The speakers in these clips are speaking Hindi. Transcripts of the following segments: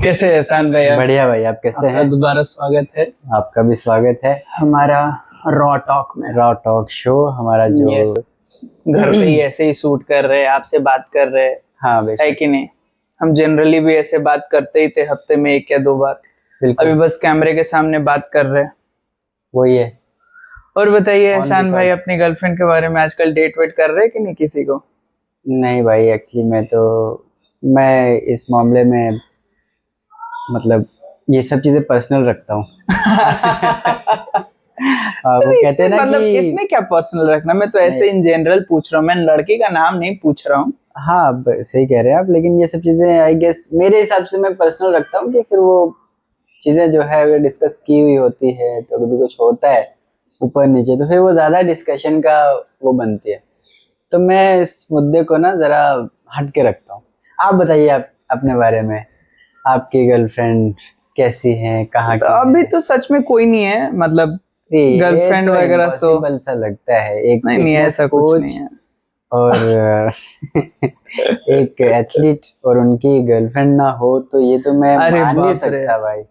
कैसे है एहसान भाई आप? बढ़िया भाई, आप कैसे आपका हैं? दोबारा स्वागत है आपका भी स्वागत है हमारा रॉ टॉक में। रॉ टॉक शो हमारा जो यस, घर पे ही ऐसे ही शूट कर रहे हैं, आपसे बात कर रहे हैं, हाँ है बेशक, कि नहीं? हम जनरली भी ऐसे बात करते ही थे, हफ्ते में 1 या 2 बार। अभी बिल्कुल बस कैमरे के सामने बात कर रहे हैं। वही है। और बताइए ऑन एहसान भाई, रिकॉर्ड। अपनी गर्लफ्रेंड के बारे में आजकल डेट वेट कर रहे हैं कि नहीं किसी को? नहीं भाई, एक्चुअली मैं इस मामले में मतलब ये सब चीजें पर्सनल रखता हूँ। वो कहते इसमें हैं ना मतलब कि इसमें क्या पर्सनल रखना? मैं तो ऐसे इन जनरल पूछ रहा हूँ, मैं लड़की का नाम नहीं पूछ रहा हूँ। हाँ सही कह रहे हैं आप, लेकिन ये सब चीजें आई गेस मेरे हिसाब से मैं पर्सनल रखता हूँ कि फिर वो चीजें जो है अगर डिस्कस की हुई होती है तो कभी कुछ होता है ऊपर नीचे तो फिर वो ज्यादा डिस्कशन का वो बनती है। तो मैं इस मुद्दे को ना जरा हट के रखता हूँ। आप बताइए, आप अपने बारे में, आपकी गर्लफ्रेंड कैसी है, कहाँ तो की अभी है? तो सच में कोई नहीं है, मतलब ये गर्लफ्रेंड तो वगैरह तो इम्पॉसिबल सा लगता है, एक नहीं। नहीं, फिटनेस ऐसा कुछ नहीं कोच है। और एक एथलीट और उनकी गर्लफ्रेंड ना हो तो ये तो मैं अरे मान नहीं बाप रे, सकता भाई।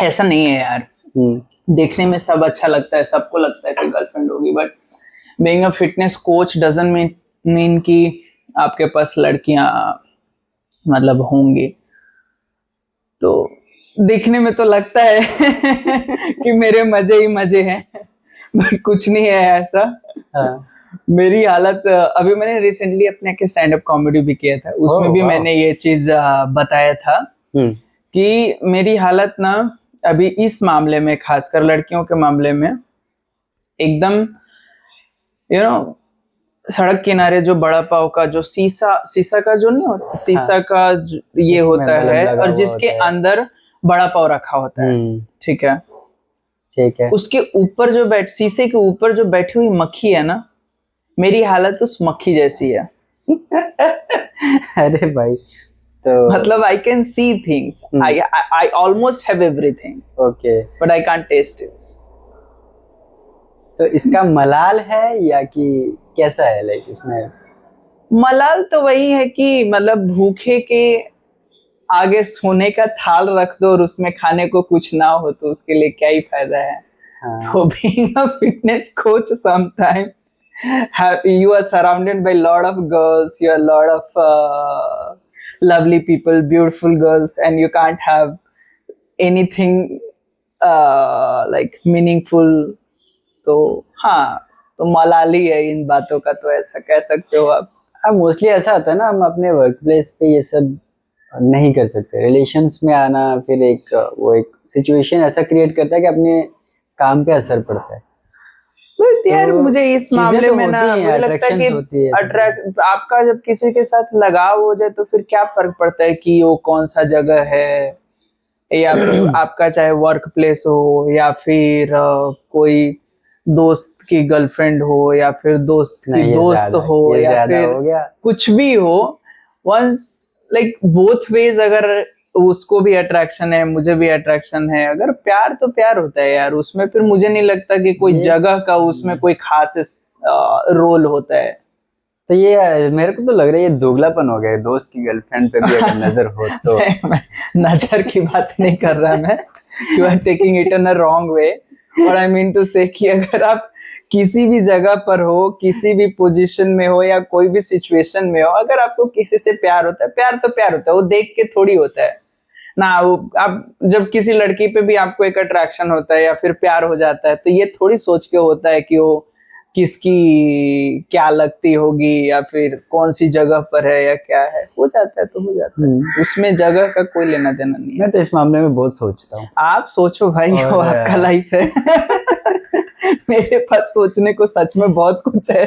ऐसा नहीं है यार। हम्म। देखने में सब अच्छा लगता है, सबको लगता है कि गर्लफ्रेंड होगी, but being a fitness coach doesn't mean कि आपके पास लड़कियां मतलब होंगी। तो देखने में तो लगता है कि मेरे मजे ही मजे हैं, बट कुछ नहीं है ऐसा। हाँ। मेरी हालत अभी मैंने रिसेंटली अपने के स्टैंड अप कॉमेडी भी किया था, उसमें ओह भी वाह। मैंने ये चीज बताया था हम्म। कि मेरी हालत ना अभी इस मामले में, खासकर लड़कियों के मामले में, एकदम यू नो सड़क किनारे जो बड़ा पाव का जो शीशा शीशा का जो नहीं होता, हाँ, शीशा का ये जिसमें होता बल्ब है लगा और हुआ जिसके होता है। अंदर बड़ा पाव रखा होता है, हम्म। ठीक है? ठीक है। उसके ऊपर जो बैठ शीशे के ऊपर जो बैठी हुई मक्खी है ना, मेरी हालत उस मक्खी जैसी है। अरे भाई, तो मतलब I can see things, I almost have everything, okay, but I can't taste it. तो इसका मलाल है या कि कैसा है, लाइक इसमें? मलाल तो वही है कि मतलब भूखे के आगे सोने का थाल रख दो और उसमें खाने को कुछ ना हो तो उसके लिए क्या ही फायदा है। हाँ। तो being a fitness coach sometime you are surrounded by lot of girls, you are lot of lovely people, beautiful girls, and you can't have anything like meaningful। तो हाँ, तो मलाली है इन बातों का, तो ऐसा कह सकते हो आप। हाँ, मोस्टली ऐसा होता है ना, हम अपने वर्क प्लेस पे ये सब नहीं कर सकते। रिलेशंस में आना फिर वो एक सिचुएशन ऐसा क्रिएट करता है कि अपने काम पे असर पड़ता है। तो यार तो मुझे इस चीजें मामले तो में होती ना हैं, मुझे लगता है कि अट्रैक्शंस होती है ऐसी चीजें। अट्रैक्ट आपका जब किसी के साथ लगाव हो जाए तो फिर क्या फर्क पड़ता है कि वो कौन सा जगह है, या फिर आपका चाहे वर्क प्लेस हो या फिर कोई दोस्त की गर्लफ्रेंड हो या फिर दोस्त की नहीं, दोस्त हो ये या ज्यादा फिर हो गया। कुछ भी हो, वंस लाइक बोथ वेज, अगर उसको भी अट्रैक्शन है मुझे भी अट्रैक्शन है, अगर प्यार तो प्यार होता है यार, उसमें फिर मुझे नहीं लगता कि कोई ये जगह का उसमें कोई खास रोल होता है। तो ये मेरे को तो लग रहा है ये दोगलापन हो गया, दोस्त की गर्लफ्रेंड पे भी अगर नजर हो तो। मैं नजर की बात नहीं कर रहा मैं, you are taking it in a wrong way. और आई मीन टू से कि अगर आप किसी भी जगह पर हो, किसी भी पोजीशन में हो या कोई भी सिचुएशन में हो, अगर आपको किसी से प्यार होता है, प्यार तो प्यार होता है, वो देख के थोड़ी होता है ना। वो आप जब किसी लड़की पे भी आपको एक अट्रैक्शन होता है या फिर प्यार हो जाता है, तो ये थोड़ी सोच के होता है कि वो किसकी क्या लगती होगी या फिर कौन सी जगह पर है या क्या है। हो जाता है तो हो जाता है, उसमें जगह का कोई लेना देना नहीं है। मैं तो इस मामले में बहुत सोचता हूँ। आप सोचो भाई, वो आपका लाइफ है। मेरे पास सोचने को सच में बहुत कुछ है।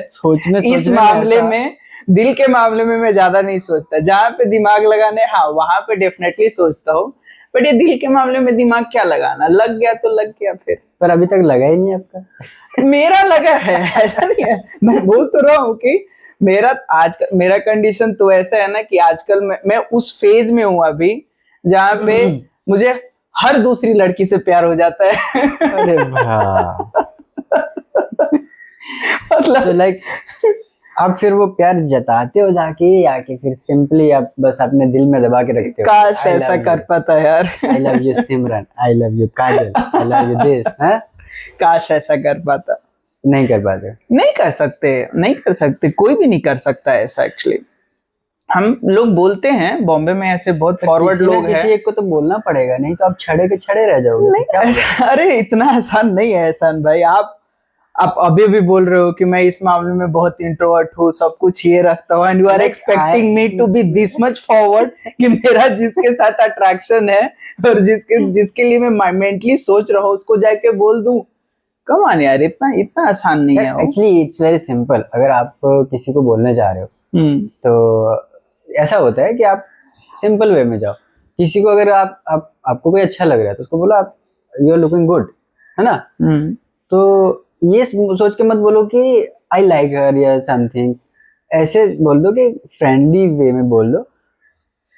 इस मामले में, दिल के मामले में मैं ज्यादा नहीं सोचता। जहाँ पे दिमाग लगाने, हाँ वहां पे डेफिनेटली सोचता हूँ, बट ये दिल के मामले में दिमाग क्या लगाना, लग गया तो लग गया फिर। पर अभी तक लगा ही नहीं आपका। मेरा लगा है, ऐसा नहीं है। मैं बोल तो रहा हूँ कि मेरा कंडीशन तो ऐसा है ना कि आजकल मैं उस फेज में हूँ अभी जहाँ पे मुझे हर दूसरी लड़की से प्यार हो जाता है। अरे वाह। मतलब तो लाइक आप फिर वो प्यार जताते हो जाके, या कि फिर सिंपली आप बस अपने दिल में दबा के रखते हो? काश ऐसा कर पाता यार। I love you Simran, I love you Kajal, I love you this, है? काश ऐसा कर पाता। नहीं कर पाते? नहीं कर सकते, नहीं कर सकते, कोई भी नहीं कर सकता ऐसा एक्चुअली। हम लोग बोलते हैं बॉम्बे में ऐसे बहुत फॉरवर्ड लोग हैं। किसी एक को तो बोलना पड़ेगा, नहीं तो आप छड़े के छड़े रह जाओगे। नहीं, क्या होगा? अरे इतना आसान नहीं है एहसान भाई। आप अभी भी बोल रहे हो कि मैं इस मामले में बहुत इंट्रोवर्ट हूँ, सब कुछ ये रखता हूँ, and you are expecting me to be this much forward कि मेरा जिसके साथ अट्रैक्शन है और जिसके लिए मैं मेंटली सोच रहा हूँ उसको जाके बोल दूं। कम ऑन यार, इतना इतना आसान नहीं है वो। Actually it's very simple. अगर आप किसी को बोलने जा रहे हो तो ऐसा होता है कि आप सिंपल वे में जाओ। किसी को अगर आपको कोई अच्छा लग रहा है तो उसको बोलो आप यू आर लुकिंग गुड, है ना? तो ये सोच के मत बोलो कि आई लाइक हर या समथिंग, ऐसे बोल दो कि फ्रेंडली वे में बोल दो।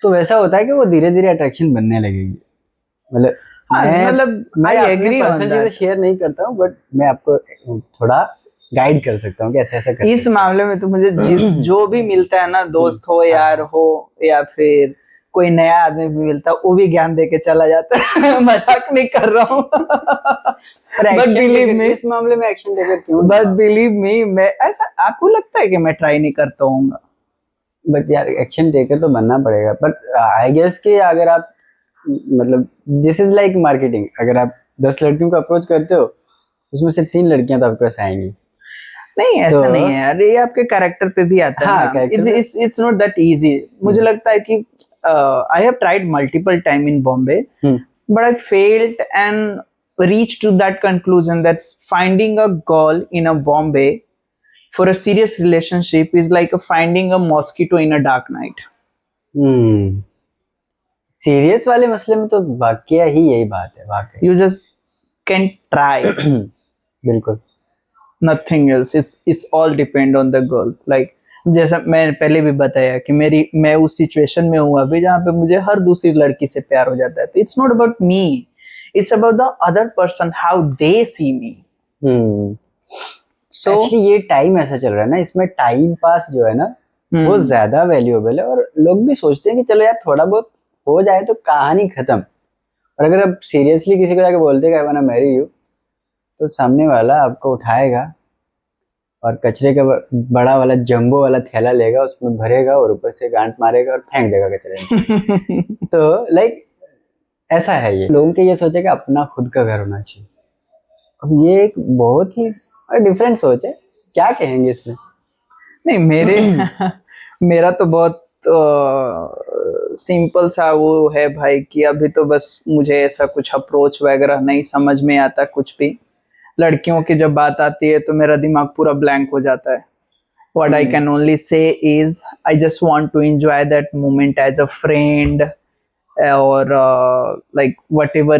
तो वैसा होता है कि वो धीरे धीरे अट्रैक्शन बनने लगेगी। मतलब मैं अपनी पर्सनल चीजें शेयर नहीं करता हूँ, बट मैं आपको थोड़ा गाइड कर सकता हूँ कि ऐसे ऐसा कर इस मामले में तो मुझे जो भी मिलता है ना, दोस्त हो, यार हो, या फिर कोई नया आदमी भी मिलता है, वो भी ज्ञान देके चला जाता है। मजाक नहीं कर रहा हूँ। बट बिलीव मी, इस मामले में एक्शन टेकर क्यों? बट बिलीव मी, मैं ऐसा, आपको लगता है कि मैं ट्राई नहीं करता हूँ? बट यार एक्शन टेकर तो बनना पड़ेगा। बट आई गेस कि अगर आप मतलब दिस इज लाइक मार्केटिंग। अगर आप 10 लड़कियों को अप्रोच करते हो उसमें से 3 लड़कियां तो आपके पास आएंगी। नहीं ऐसा नहीं है यार, ये आपके कैरेक्टर पे भी आता है। हाँ, इट्स नॉट दैट इजी। मुझे लगता है कि I have tried multiple time in Bombay, but I failed and reached to that conclusion that finding a girl in a Bombay for a serious relationship is like finding a mosquito in a dark night. Serious वाले मसले में तो वाकया ही यही बात है। वाकई you just can try. बिल्कुल, nothing else. It's all depend on the girls. Like जैसा मैं पहले भी बताया कि मैं उस सिचुएशन में हूँ अभी जहाँ पे मुझे हर दूसरी लड़की से प्यार हो जाता है। तो it's not about me, it's about the other person, how they see me. So actually ये टाइम ऐसा चल रहा है ना, इसमें टाइम पास जो है ना वो ज्यादा वैल्यूएबल है। और लोग भी सोचते हैं कि चलो यार थोड़ा बहुत हो जाए तो कहानी खत्म। और अगर आप सीरियसली किसी को जाके बोलते हैं I want to marry you, तो सामने वाला आपको उठाएगा और कचरे का बड़ा वाला जंबो वाला थैला लेगा, उसमें भरेगा और ऊपर से गांठ मारेगा और फेंक देगा कचरे में। तो लाइक ऐसा है ये लोगों के ये सोचे कि अपना खुद का घर होना चाहिए। अब ये एक बहुत ही डिफरेंट सोच है। क्या कहेंगे इसमें? नहीं मेरा तो बहुत सिंपल सा वो है भाई कि अभी तो बस मुझे ऐसा कुछ अप्रोच वगैरह नहीं समझ में आता कुछ भी। लड़कियों की जब बात आती है तो मेरा दिमाग पूरा ब्लैंक हो जाता है। What I can only say is I just want to enjoy that moment as a friend, or like whatever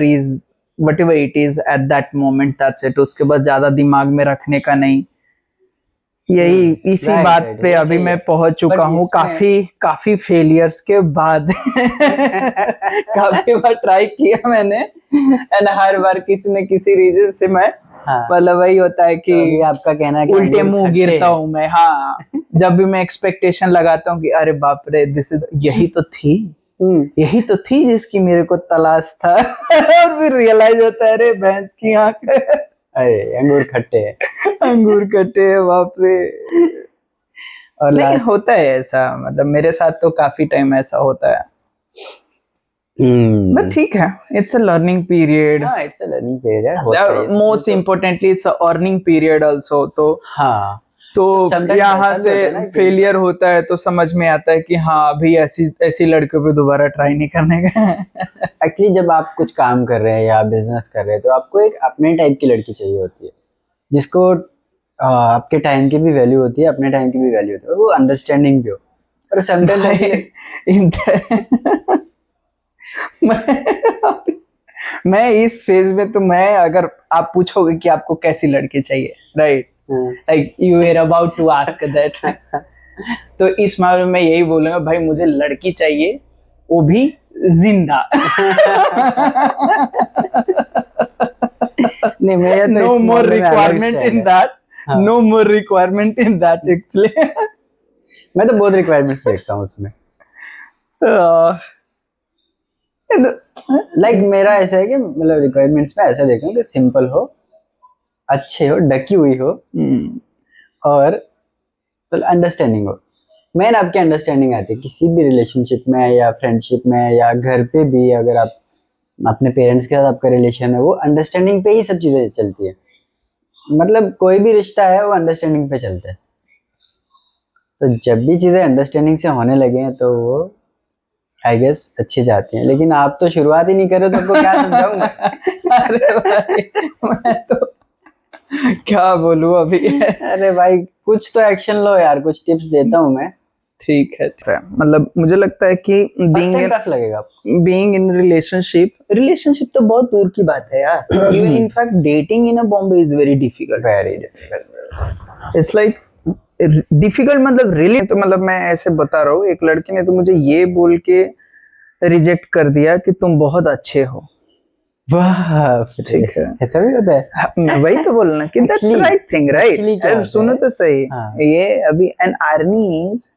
it is at that moment, that's it. उसके बाद ज्यादा दिमाग में रखने का नहीं। यही इसी बात पे अभी मैं पहुंच चुका हूँ काफी फेलियर्स के बाद। काफी बार ट्राई किया मैंने एंड हर बार किसी न किसी रीजन से मैं मतलब वही होता है कि तो आपका कहना है कि उल्टे मुंह गिरता हूँ मैं। हाँ, जब भी मैं एक्सपेक्टेशन लगाता हूँ कि अरे बाप रे यही तो थी जिसकी मेरे को तलाश था। और फिर रियलाइज होता है अरे भैंस की आंख, अरे अंगूर खट्टे है, बाप रे। और नहीं होता है ऐसा, मतलब मेरे साथ तो काफी टाइम ऐसा होता है। बट ठीक है, इट्स अ लर्निंग पीरियड। हाँ, it's a learning period. Most importantly it's a earning period also. तो हाँ, तो यहाँ से फेलियर होता है तो समझ में आता है कि हाँ अभी ऐसी लड़कियों पे दोबारा ट्राई नहीं करने का। एक्चुअली जब आप कुछ काम कर रहे हैं या बिजनेस कर रहे हैं तो आपको एक अपने टाइप की लड़की चाहिए होती है, जिसको आपके टाइम की भी वैल्यू होती है, अपने टाइम की भी वैल्यू होती है, और वो अंडरस्टैंडिंग भी हो। और मैं इस फेज में तो मैं, अगर आप पूछोगे कि आपको कैसी लड़की चाहिए, right, like you were about to ask that, तो इस मामले में यही बोलूंगा भाई मुझे लड़की चाहिए, वो भी जिंदा। नहीं, मेरा तो no more requirement in that हाँ। No more requirement in that actually. मैं तो बहुत रिक्वायरमेंट्स देखता हूँ उसमें. लाइक मेरा ऐसा है कि मतलब रिक्वायरमेंट्स में ऐसा देखता हूँ कि सिंपल हो, अच्छे हो, ढकी हुई हो, और अंडरस्टैंडिंग हो. मेन आपकी अंडरस्टैंडिंग आती है किसी भी रिलेशनशिप में या फ्रेंडशिप में या घर पे भी. अगर आप अपने पेरेंट्स के साथ आपका रिलेशन है, वो अंडरस्टैंडिंग पे ही सब चीजें चलती है. मतलब कोई भी रिश्ता है वो अंडरस्टैंडिंग पे चलता है. तो जब भी चीजें अंडरस्टैंडिंग से होने लगे हैं तो वो आई गेस अच्छी जाती हैं. लेकिन आप तो शुरुआत ही नहीं कर रहे, तो आपको क्या समझाऊं मैं. अरे भाई, मैं तो क्या बोलूं अभी. अरे भाई कुछ तो एक्शन लो यार, कुछ टिप्स देता हूँ मैं. ठीक है. मतलब मुझे लगता है कि फर्स्ट टाइम टफ लगेगा आपको. बीइंग इन रिलेशनशिप तो बहुत दूर की बात है यार. Even in fact dating in a Bombay is very difficult. Very difficult. It's like difficult, मतलब रियली. तो मतलब मैं ऐसे बता रहा हूँ, एक लड़की ने तो मुझे ये बोल के रिजेक्ट कर दिया कि तुम बहुत अच्छे हो. वाह, ठीक है. ऐसा भी होता है. मैं वही तो बोलना कि that's Actually- right thing, right. actually क्या होता सुनो है? तो सही. हाँ. ये अभी एन आर्मी इज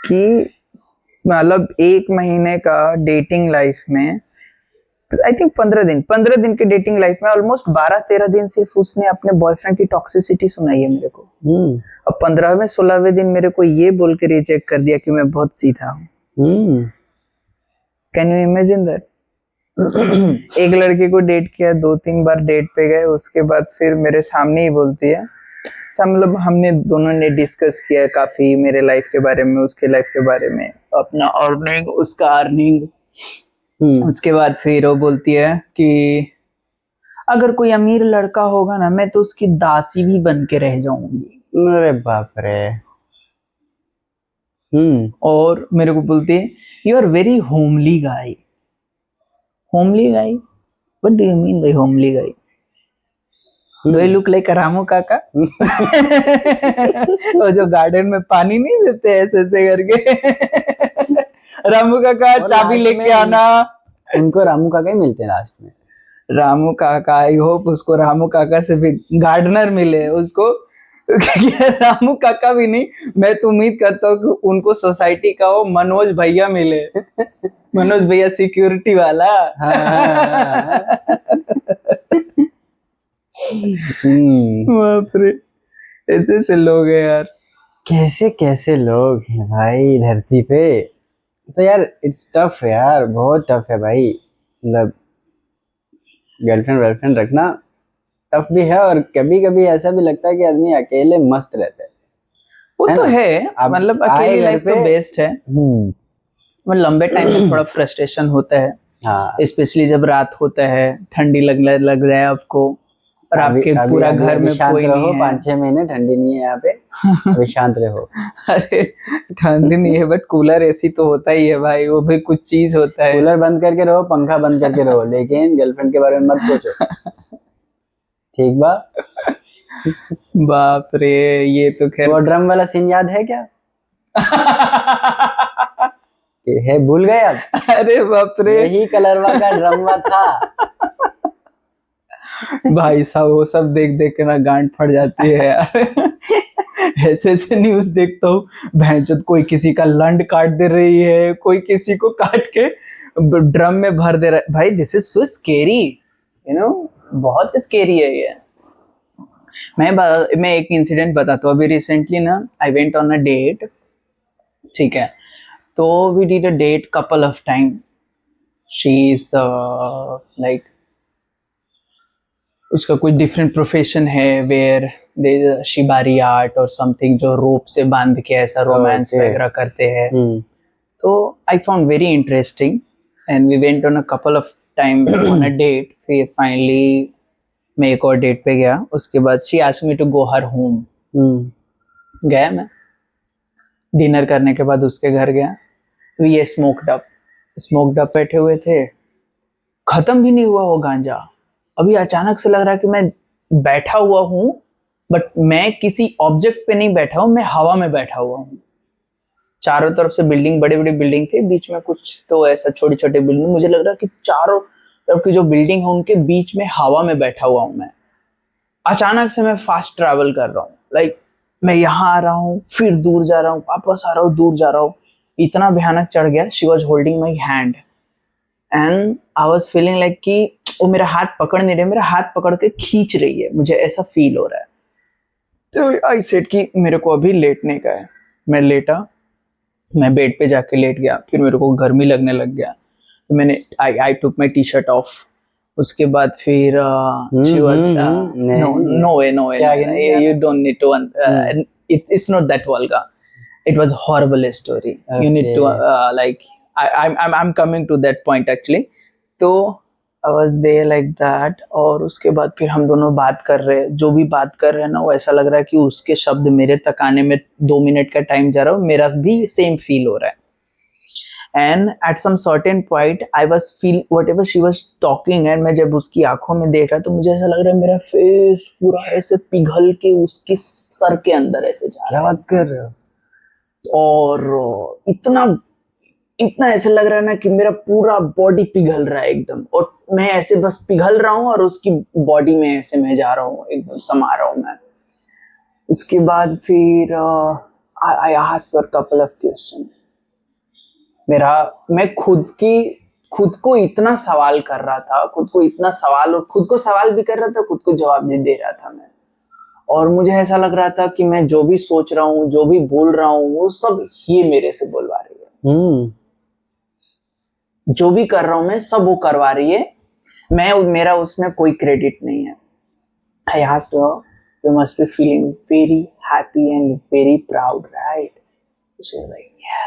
कि मतलब 1 महीने का डेटिंग लाइफ में, आई थिंक 15 दिन के डेटिंग लाइफ में ऑलमोस्ट 12-13 दिन सिर्फ उसने अपने बॉयफ्रेंड की टॉक्सिसिटी सुनाई है मेरे को. अब 15वें-16वें दिन मेरे को ये बोल के रिजेक्ट कर दिया कि मैं बहुत सीधा हूँ. Can you imagine that. एक लड़के को डेट किया, 2-3 बार डेट पे गए, उसके बाद फिर मेरे सामने ही बोलती है. मतलब हमने दोनों ने डिस्कस किया काफी मेरे लाइफ के बारे में, उसके लाइफ के बारे में, अपना अर्निंग, उसका अर्निंग. उसके बाद फिर वो बोलती है कि अगर कोई अमीर लड़का होगा ना, मैं तो उसकी दासी भी बन के रह जाऊंगी. अरे बाप रे. और मेरे को बोलती है you are very homely guy. Homely guy, what do you mean by homely guy? Do I look like Ramu काका? वो जो गार्डन में पानी नहीं देते ऐसे ऐसे करके. रामू काका चाबी लेके आना. उनको रामू काका ही मिलते हैं लास्ट में. रामू काका, आई होप उसको रामू काका से भी गार्डनर मिले उसको. रामू काका भी नहीं, मैं तो उम्मीद करता हूँ कि उनको सोसाइटी का वो मनोज भैया मिले. मनोज भैया सिक्योरिटी वाला. बाप रे, ऐसे ऐसे लोग हैं यार. कैसे कैसे लोग हैं भाई धरती पे. तो यार इट्स टफ यार, बहुत टफ है भाई. मतलब गर्लफ्रेंड रखना टफ भी है, और कभी कभी ऐसा भी लगता है कि आदमी अकेले मस्त रहता है. वो तो है, मतलब अकेली लाइफ तो बेस्ट है. लंबे टाइम में थोड़ा फ्रस्ट्रेशन होता है. हाँ. स्पेशली जब रात होता है, ठंडी लग रहा है आपको, और आपके पूरा घर में कोई नहीं है. 5-6 महीने ठंडी नहीं है यहाँ पे. अभी शांत रहो. अरे ठंडी नहीं है, बट कूलर एसी तो होता ही है भाई, वो भी कुछ चीज होता है. कूलर बंद करके रहो, पंखा बंद करके रहो, लेकिन गर्लफ्रेंड के बारे में मत सोचो. ठीक बा. बाप रे, ये तो खैर. वो ड्रम वाला सीन याद है क्या? है, भूल गए आप? अरे बाप रे, यही कलरवा का ड्रमवा था. भाई साहब वो सब देख देख के ना गांड फट जाती है यार. ऐसे ऐसे न्यूज देखता हूँ, भैंचोद कोई किसी का लंड काट दे रही है, कोई किसी को काट के ड्रम में भर दे रहा है. भाई this is so scary, you know, बहुत स्केरी है ये. मैं एक इंसिडेंट बताता हूँ. अभी रिसेंटली ना I went on a date. ठीक है, तो we did a date couple of time. She is like, उसका कुछ डिफरेंट प्रोफेशन है वेयर दे शिबारी आर्ट और समथिंग, जो रोप से बांध के ऐसा रोमांस वगैरह करते हैं. तो I found very interesting and we went on a couple of time on a date. फिर फाइनली मैं एक और डेट पे गया. उसके बाद she asked me to go her home. गया मैं, डिनर करने के बाद उसके घर गया. वी स्मोक्ड अप बैठे हुए थे, खत्म भी नहीं हुआ वो गांजा. अभी अचानक से लग रहा है कि मैं बैठा हुआ हूँ, बट मैं किसी ऑब्जेक्ट पे नहीं बैठा हूँ, मैं हवा में बैठा हुआ हूँ. चारों तरफ से बिल्डिंग, बड़ी बड़ी बिल्डिंग थे, बीच में कुछ तो ऐसा छोटी छोटी बिल्डिंग. मुझे लग रहा है कि चारों तरफ की जो बिल्डिंग है उनके बीच में हवा में बैठा हुआ हूँ मैं. अचानक से मैं फास्ट ट्रैवल कर रहा हूँ, लाइक मैं यहाँ आ रहा हूँ, फिर दूर जा रहा हूँ, वापस आ रहा हूँ, दूर जा रहा हूँ, इतना भयानक चढ़ गया. She was holding my hand and I was feeling like कि वो मेरा हाथ पकड़ नहीं रहे, मेरा हाथ पकड़ के खींच रही है, मुझे ऐसा फील हो रहा है. तो आई सेड कि मेरे को अभी लेटने का है. मैं लेटा, मैं बेड पे जाके लेट गया, फिर मेरे को गर्मी लगने लग गया, तो मैंने I took my T shirt off. उसके बाद फिर she was no no way no way, you don't need to, it's not that vulgar. It was horrible story. You need to like I'm coming to that point actually. तो I was there like that, और उसके बाद फिर हम दोनों बात कर रहे हैं, जो भी बात कर रहे हैं ना, वो ऐसा लग रहा है कि उसके शब्द मेरे तक आने में 2 मिनट का टाइम जा रहा है, मेरा भी सेम फील हो रहा है. And at some certain point I was feel whatever she was talking, and मैं जब उसकी आंखों में देख रहा तो मुझे ऐसा लग रहा है मेरा फेस पूरा ऐसे पिघल के उसके सर के अंदर ऐसे जा रहा है. क्या बात कर रहे हो? और इतना इतना ऐसे लग रहा है ना कि मेरा पूरा बॉडी पिघल रहा है एकदम, और मैं ऐसे बस पिघल रहा हूँ और उसकी बॉडी में ऐसे मैं जा रहा हूँ, एकदम समा रहा हूँ मैं. उसके बाद फिर I asked her couple of question. मैं खुद को इतना सवाल कर रहा था, खुद को इतना सवाल, और खुद को सवाल भी कर रहा था, खुद को जवाब भी दे रहा था मैं. और मुझे ऐसा लग रहा था कि मैं जो भी सोच रहा हूँ, जो भी बोल रहा हूँ, वो सब ये मेरे से बोलवा रही है. जो भी कर रहा हूँ मैं, सब वो करवा रही है, मेरा उसमें कोई क्रेडिट नहीं है. I asked her, you must be feeling very happy and very proud, right? She was like, yeah.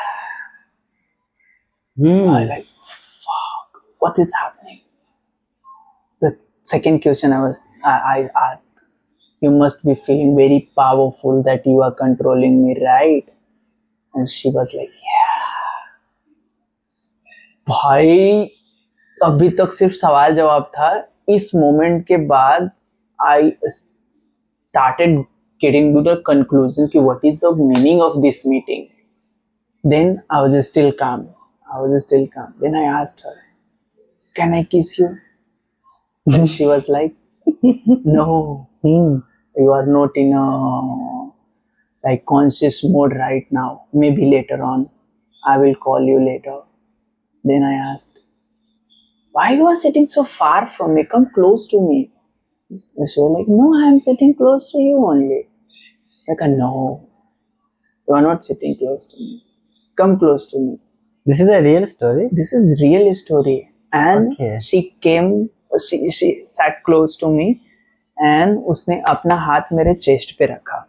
I like, fuck, what is happening? The second question I asked, you must be feeling very powerful that you are controlling me, right? And she was like, yeah. भाई अभी तक सिर्फ सवाल जवाब था. इस मोमेंट के बाद I started getting to the conclusion कि what is the meaning of this meeting. Then I was still calm. Then I asked her, can I kiss you? And she was like, no, you are not in a like conscious mode right now, maybe later on, I will call you later. Then I asked, why you are sitting so far from me? Come close to me. And she was like, no, I am sitting close to you only. Like, no, you are not sitting close to me. Come close to me. This is a real story. This is real story. And Okay. she sat close to me, and उसने अपना हाथ मेरे चेस्ट पे रखा,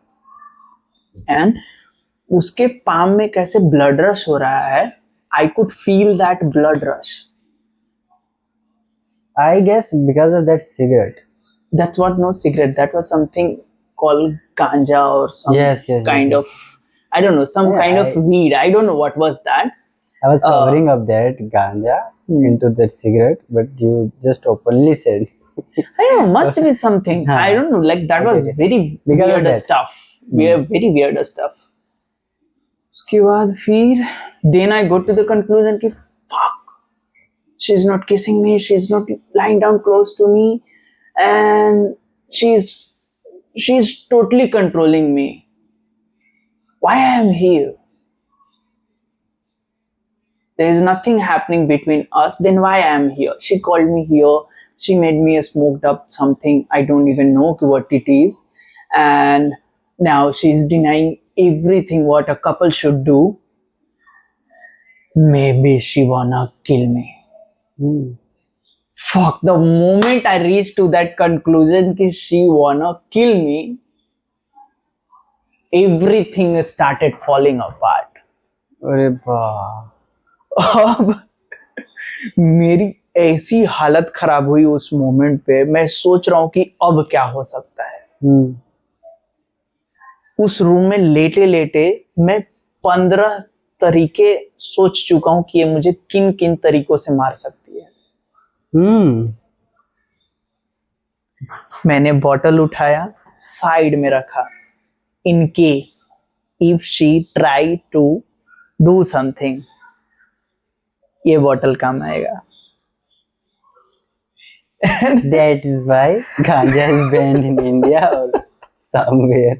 and उसके पाम में कैसे ब्लड रश हो रहा है. I could feel that blood rush. I guess because of that cigarette. That was no cigarette. That was something called ganja or some Yes, kind yes. of, I don't know, some Yeah, kind of weed. I don't know what was that. I was covering up that ganja into that cigarette, but you just openly said. I don't know, must be something. I don't know, like that was very Because of weird that. stuff. Very weird stuff. उसके बाद फिर then I got to the conclusion कि fuck, she's not kissing me, she's not lying down close to me, and she's totally controlling me. Why I am here? There is nothing happening between us, then why I am here? She called me here, she made me a smoked up something, I don't even know what it is, and now she's denying everything what a couple should do. Maybe she wanna kill me. Fuck, the moment I reached to that conclusion कि she wanna kill me, everything started falling apart. अरे वाह. अब मेरी ऐसी हालत खराब हुई उस मोमेंट पे, मैं सोच रहा हूँ कि अब क्या हो सकता है. उस रूम में लेटे लेटे मैं 15 तरीके सोच चुका हूं कि ये मुझे किन किन तरीकों से मार सकती है. मैंने बॉटल उठाया, साइड में रखा, in case if she try to do something, ये बॉटल काम आएगा. That is why ganja is banned in India or somewhere.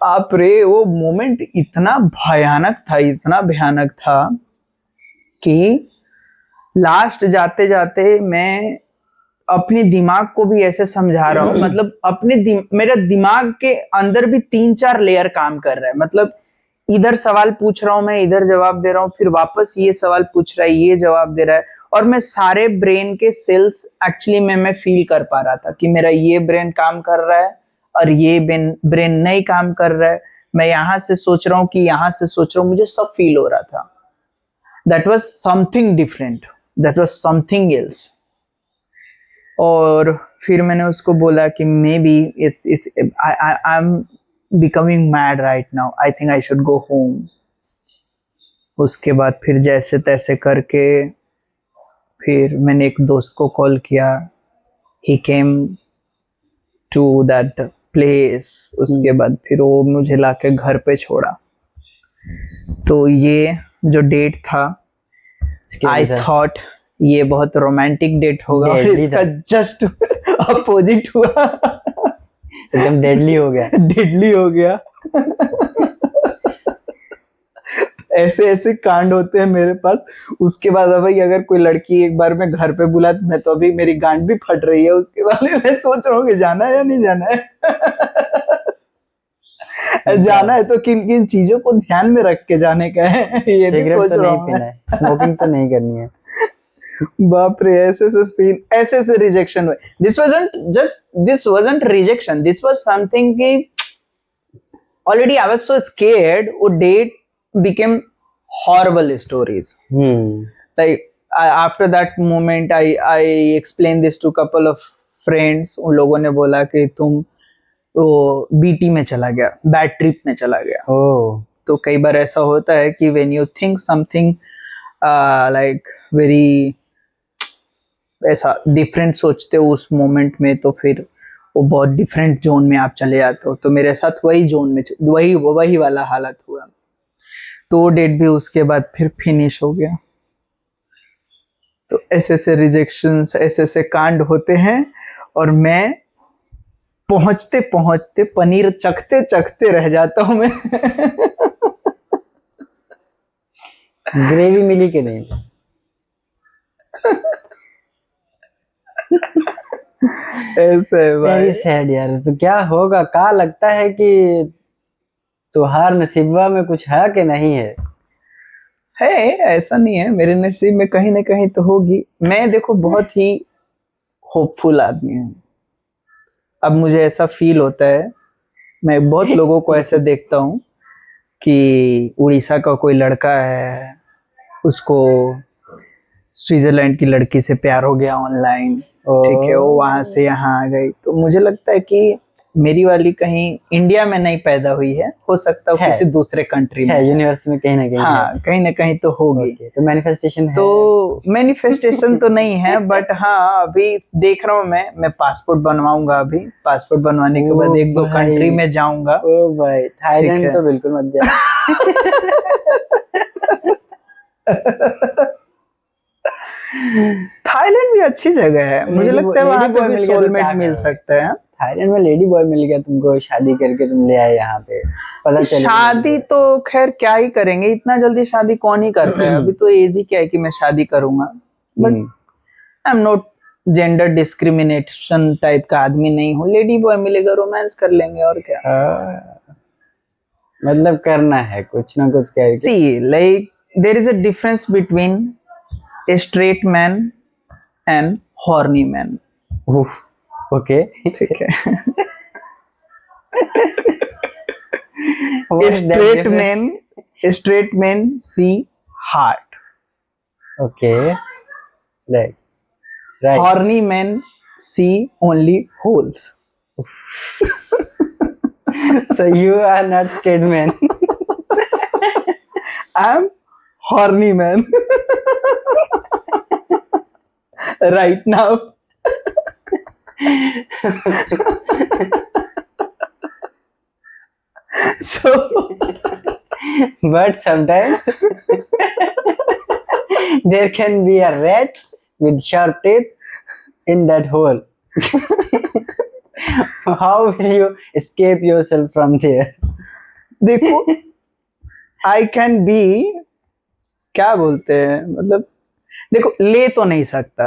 बाप रे, वो मोमेंट इतना भयानक था कि लास्ट जाते जाते मैं अपने दिमाग को भी ऐसे समझा रहा हूँ, मतलब मेरा दिमाग के अंदर भी 3-4 लेयर काम कर रहा है। मतलब इधर सवाल पूछ रहा हूँ मैं, इधर जवाब दे रहा हूँ, फिर वापस ये सवाल पूछ रहा है, ये जवाब दे रहा है, और मैं सारे ब्रेन के सेल्स एक्चुअली मैं फील कर पा रहा था कि मेरा ये ब्रेन काम कर रहा है और ये ब्रेन नहीं काम कर रहा है। मैं यहाँ से सोच रहा हूँ कि यहाँ से सोच रहा हूँ, मुझे सब फील हो रहा था। That was something different, that was something else. और फिर मैंने उसको बोला कि may be it's I am becoming mad right now, I think I should go home. उसके बाद फिर जैसे तैसे करके फिर मैंने एक दोस्त को कॉल किया, ही केम टू दैट प्लेस। उसके बाद फिर वो मुझे लाके घर पे छोड़ा। तो ये जो डेट था, आई थॉट ये बहुत रोमांटिक डेट होगा, और इसका जस्ट अपोजिट हुआ, एकदम डेडली हो गया। डेडली हो गया। ऐसे ऐसे कांड होते हैं मेरे पास। उसके बाद अब भाई अगर कोई लड़की एक बार मैं घर पे बुला, मैं तो अभी मेरी गांड भी फट रही है उसके बारे में सोच रहा हूँ कि जाना है या नहीं जाना है। जाना है तो किन किन चीजों को ध्यान में रख के जाने का है, ये भी सोच रहा हूँ। स्मोकिंग तो नहीं करनी है। बाप रे, ऐसे ऐसे सीन, ऐसे ऐसे रिजेक्शन हुए। This wasn't rejection, this was something कि already I was so scared. वो date became horrible stories. Like after that moment I explained this to couple of friends. उन लोगों ने बोला कि तुम वो बीटी में चला गया, बैड ट्रिप में चला गया। तो कई बार ऐसा होता है कि when you think something like very ऐसा डिफरेंट सोचते हो उस मोमेंट में, तो फिर वो बहुत डिफरेंट जोन में आप चले जाते हो। तो मेरे साथ वही जोन में वही वाला हालत हुआ। तो डेट भी उसके बाद फिर फिनिश हो गया। तो ऐसे ऐसे रिजेक्शंस, ऐसे ऐसे कांड होते हैं, और मैं पहुंचते पहुंचते पनीर चखते चखते रह जाता हूं मैं। ग्रेवी मिली कि नहीं? ऐसे है भाई। वेरी सैड यार। तो क्या होगा, क्या लगता है कि तुहार नसीबा में कुछ है कि नहीं है? ऐसा नहीं है, मेरे नसीब में कहीं ना कहीं तो होगी। मैं देखो बहुत ही होपफुल आदमी हूँ। अब मुझे ऐसा फील होता है, मैं बहुत लोगों को ऐसे देखता हूँ कि उड़ीसा का कोई लड़का है, उसको स्विट्जरलैंड की लड़की से प्यार हो गया ऑनलाइन, ठीक है, वो वहां से यहाँ आ गई। तो मुझे लगता है कि मेरी वाली कहीं इंडिया में नहीं पैदा हुई है, हो सकता है किसी दूसरे कंट्री में, यूनिवर्स में कहीं ना कहीं। हाँ, कहीं ना कहीं तो होगी। तो मैनिफेस्टेशन है? तो मैनिफेस्टेशन तो नहीं है, बट हाँ अभी देख रहा हूँ मैं पासपोर्ट बनवाऊंगा। अभी पासपोर्ट बनवाने के बाद 1-2 कंट्री में जाऊंगा। ओ भाई, थाईलैंड तो बिल्कुल मत जा। थाईलैंड भी अच्छी जगह है, मुझे लगता है वहां पे भी सोलमेट मिल सकता है। थाईलैंड में लेडी बॉय मिल गया तुमको, शादी करके तुम ले आए यहाँ पे, पता चल। शादी तो खैर क्या ही करेंगे, इतना जल्दी शादी कौन ही करता है। अभी तो एज ही क्या है कि मैं शादी करूंगा। But I am not gender discrimination type का आदमी नहीं हूँ। लेडी बॉय मिलेगा, रोमांस कर लेंगे, और क्या। मतलब करना है कुछ ना कुछ करके। See like there is a difference between a straight man and horny man. Okay. ठीक है। a straight man see heart. Okay. Right. Horny men see only holes. So you are not straight man. I'm horny man. Right now. So but sometimes there can be a rat with sharp teeth in that hole. How will you escape yourself from there? देखो, आई कैन बी, क्या बोलते हैं, मतलब देखो, ले तो नहीं सकता,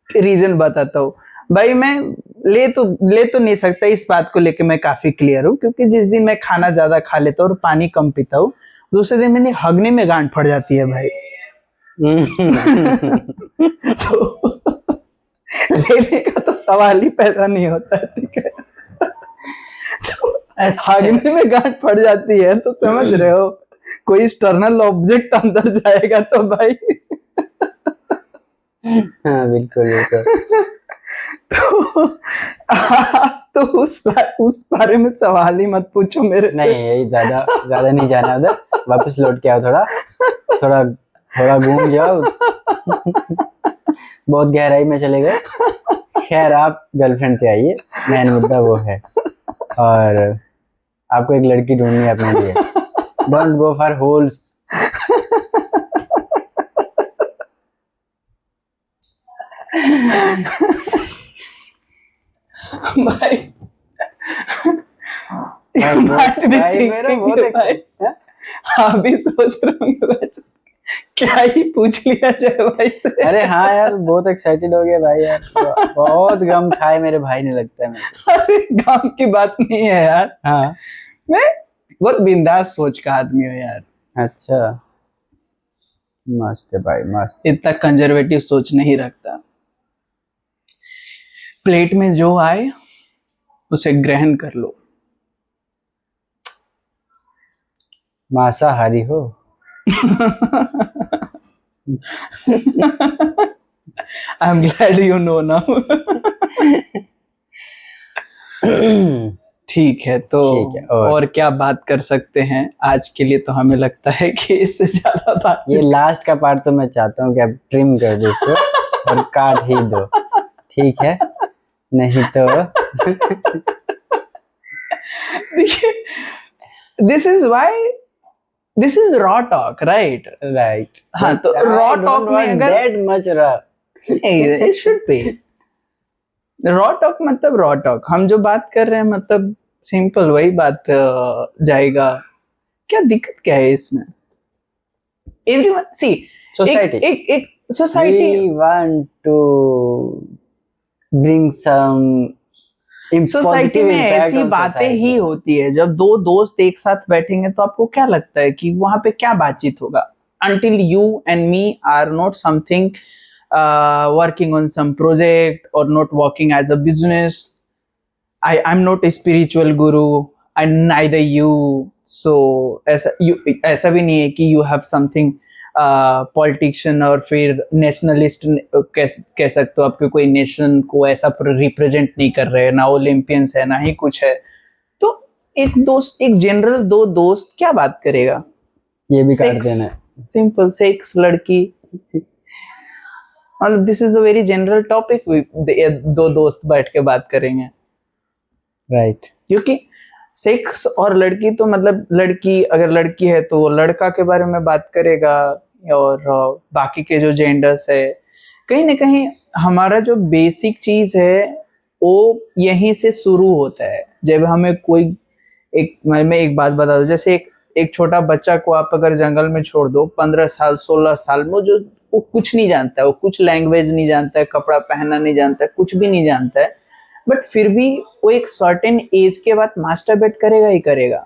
रीजन बताता हूँ भाई। मैं ले तो नहीं सकता, इस बात को लेके मैं काफी क्लियर हूँ, क्योंकि जिस दिन मैं खाना ज्यादा खा लेता हूँ और पानी कम पीता हूँ, दूसरे दिन मैंने हगने में गांठ फट जाती है भाई। तो लेने का तो सवाल ही पैदा नहीं होता है, ठीक है। तो हगने में गांठ फट जाती है तो समझ रहे हो, कोई एक्सटर्नल ऑब्जेक्ट अंदर जाएगा तो भाई। हाँ बिल्कुल बिल्कुल। तो उस बारे में सवाल ही मत पूछो मेरे से। नहीं, यही ज्यादा ज्यादा नहीं जाना उधर, वापस लौट के आओ, थोड़ा थोड़ा थोड़ा घूम जाओ। बहुत गहराई में चले गए। खैर, आप गर्लफ्रेंड पे आइए, मेन मुद्दा वो है, और आपको एक लड़की ढूंढनी है अपने लिए। Don't go for holes. भाई भाई मेरा बहुत हाँ भी सोच रहा हूँ क्या ही पूछ लिया जाए भाई से। अरे हाँ यार, बहुत एक्साइटेड हो गया भाई यार, बहुत गम खाए मेरे भाई ने, लगता है मुझे। अरे गम की बात नहीं है यार, हाँ, मैं बहुत बिंदास सोच का आदमी हूँ यार। अच्छा, मस्त है भाई, मस्त। इतना कंजर्वेटिव सोच नहीं रखता। प्लेट में जो आए उसे ग्रहण कर लो। मांसाहारी हो? I'm glad you know now. ठीक है, तो ठीक है, और क्या बात कर सकते हैं आज के लिए? तो हमें लगता है कि इससे ज्यादा बात, ये लास्ट का पार्ट तो मैं चाहता हूँ कि आप ट्रिम कर दो इसको और काट ही दो, ठीक है? नहीं तो देखिए, this is why this is raw talk, right? Right. हाँ, तो रॉ टॉक में अगर that much raw, it should be raw talk, मतलब रॉ टॉक। हम जो बात कर रहे हैं मतलब सिंपल वही बात जाएगा। क्या दिक्कत क्या है इसमें? एवरीवन सी, सोसाइटी, एक society, we want to bring some society में ऐसी बातें ही होती है। जब दो दोस्त एक साथ बैठेंगे तो आपको क्या लगता है कि वहां पे क्या बातचीत होगा? until you and me are not something working on some project or not working as a business. I'm not a spiritual guru and neither you. So ऐसा भी नहीं है कि you have something पॉलिटिशियन और फिर नेशनलिस्ट कह सकते हो, आपके कोई नेशन को ऐसा रिप्रेजेंट नहीं कर रहे, ना ओलंपियंस है ना ही कुछ है। तो एक दोस्त, एक जनरल दो दोस्त क्या बात करेगा? ये भी काट देना, सिंपल सेक्स, लड़की, मतलब this is the very general topic. दो दोस्त बैठ के बात करेंगे, राइट? क्योंकि सेक्स और लड़की तो मतलब लड़की अगर लड़की है तो वो लड़का के बारे में बात करेगा, और बाकी के जो जेंडर्स है, कहीं ना कहीं हमारा जो बेसिक चीज है वो यहीं से शुरू होता है। जब हमें कोई मैं एक बात बता दूं, जैसे एक छोटा बच्चा को आप अगर जंगल में छोड़ दो, 15 साल 16 साल में, वो कुछ नहीं जानता है, वो कुछ लैंग्वेज नहीं जानता है, कपड़ा पहनना नहीं जानता है, कुछ भी नहीं जानता है, बट फिर भी वो एक सर्टेन एज के बाद मास्टरबेट करेगा ही करेगा।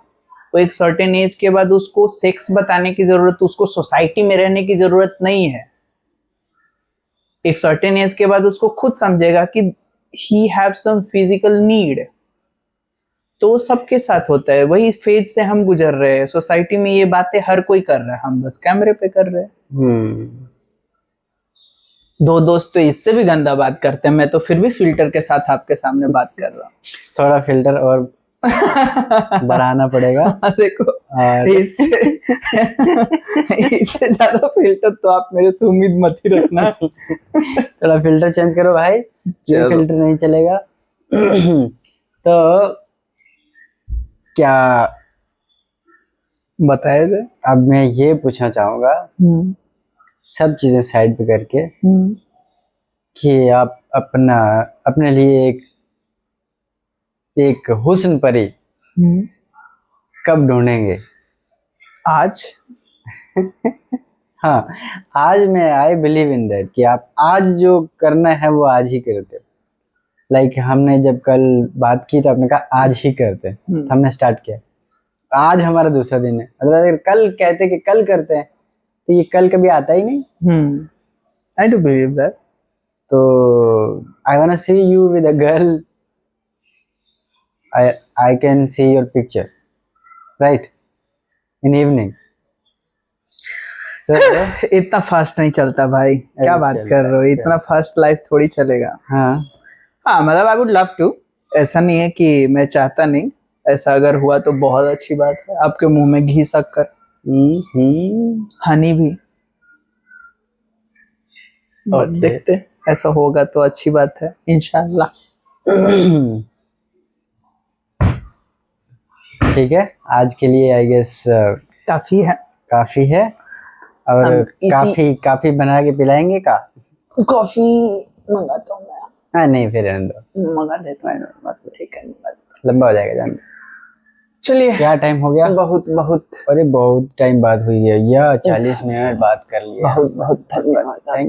वो एक सर्टेन एज के बाद उसको सेक्स बताने की जरूरत, उसको सोसाइटी में रहने की जरूरत नहीं है। एक सर्टेन एज के बाद उसको खुद समझेगा कि he have some physical need. तो सबके साथ होता है, वही फेज से हम गुजर रहे हैं। सोसाइटी में ये बातें हर कोई कर रहा है, हम बस कैमरे पे कर रहे हैं। दो दोस्त तो इससे भी गंदा बात करते हैं, मैं तो फिर भी फिल्टर के साथ आपके सामने बात कर रहा हूँ। थोड़ा फिल्टर और बढ़ाना पड़ेगा। देखो, इससे ज्यादा फिल्टर तो आप मेरे से उम्मीद मत ही रखना। थोड़ा फिल्टर चेंज करो भाई, ये फिल्टर नहीं चलेगा। तो क्या बताया जाए? अब मैं ये पूछना चाहूंगा, सब चीजें साइड पे करके, कि आप अपने लिए एक हुस्न परी कब ढूंढेंगे? आज हाँ, आज मैं आई बिलीव इन दैट कि आप आज जो करना है वो आज ही करते हो। लाइक हमने जब कल बात की तो आपने कहा आज ही करते हैं, तो हमने स्टार्ट किया। आज हमारा दूसरा दिन है, अदरवाइज अगर कल कहते कि कल करते हैं तो ये कल कभी आता ही नहीं। I do believe that. तो I want to see you with a girl, I can see your picture right in evening. इतना फास्ट नहीं चलता भाई, क्या बात कर रहे हो, इतना फास्ट लाइफ थोड़ी चलेगा। हाँ हाँ मतलब आई वुड लव टू, ऐसा नहीं है कि मैं चाहता नहीं, ऐसा अगर हुआ तो बहुत अच्छी बात है। आपके मुंह में घी शक्कर हनी भी, और देखते हैं, ऐसा होगा तो अच्छी बात है इंशाल्लाह। ठीक है, आज के लिए आई गेस काफी है। और काफी बना के पिलाएंगे का? कॉफी मंगाता हूँ मैं। हाँ नहीं, फिर रहने दो, मंगा देता हूँ, मतलब ठीक है, लंबा हो जाएगा जान। चलिए, क्या टाइम हो गया? बहुत अरे बहुत टाइम बात हुई है, या 40 मिनट बात कर लिया। बहुत धन्यवाद।